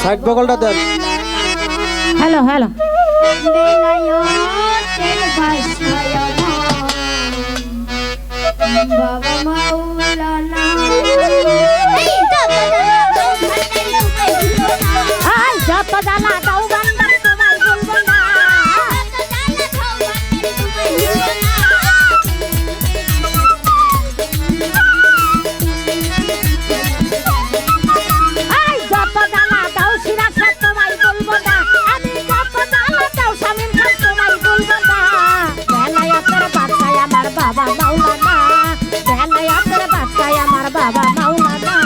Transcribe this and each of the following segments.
Side বগলটা দেন। Hello hello বাবা মাওলানা যত জ্বালা দাও বান্দার তোমায় বলবো না যত জ্বালা দাও সিরাজা তোমায় বলবো না আমি যত জ্বালা দাও শামিম খান তোমায় বলবো না বেলায়েতের বাদশাহ আমার বাবা মাওলানা বেলায়েতের বাদশাহ আমার বাবা মাওলানা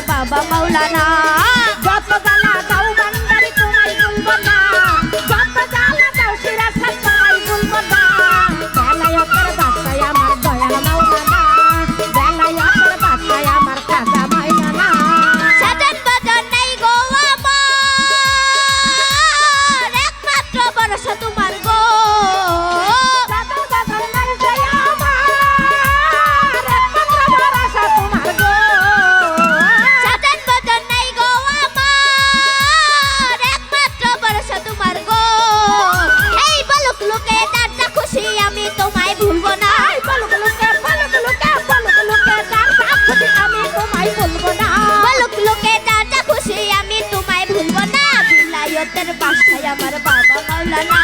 বাবা মাওলানা যত জ্বালা দাও বান্দারি তোমায় বলবো না যত জ্বালা দাও সিরাজা তোমায় বলবো না বেলায়েতের বাদশাহ আমার দয়াল মাওলানা বেলায়েতের বাদশাহ আমার খাজা মাওলানা সাজান বাজার নাই গো আমার একমাত্র ভরসা তোমার গো সাজান বাজার নাই গো আমার একমাত্র ভরসা তোমার গো সাজান বাজার নাই গো আমার একমাত্র ভরসা তোমার গো এই বালক লোকে তার খুশি আমি তোমায় ভুলবো না বালক লোকে তার খুশি আমি তোমায় বলবো না বালক লোকে তার খুশি আমি তোমায় ভুলবো না বেলায়েতের বাদশাহ আমার বাবা মাওলানা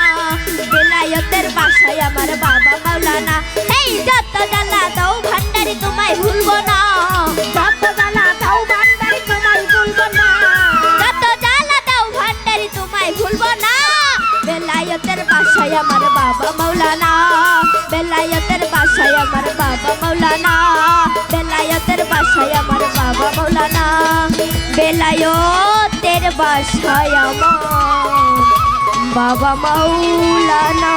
বেলায়েতের বাদশাহ আমার বাবা মাওলানা এই যত জ্বালা দাও ভান্ডারি তোমায় ভুলবো না যত জ্বালা দাও বান্দারি তোমায় বলবো না যত জ্বালা দাও ভান্ডারি তোমায় ভুলবো না বেলায়েতের বাদশাহ আমার বাবা মাওলানা বেলায়েতের বাদশাহ আমার বাবা মাওলানা বেলায়েতের বাদশাহ আমার বাবা মাওলানা বেলায়েতের বাদশাহ আমার বাবা মাওলানা।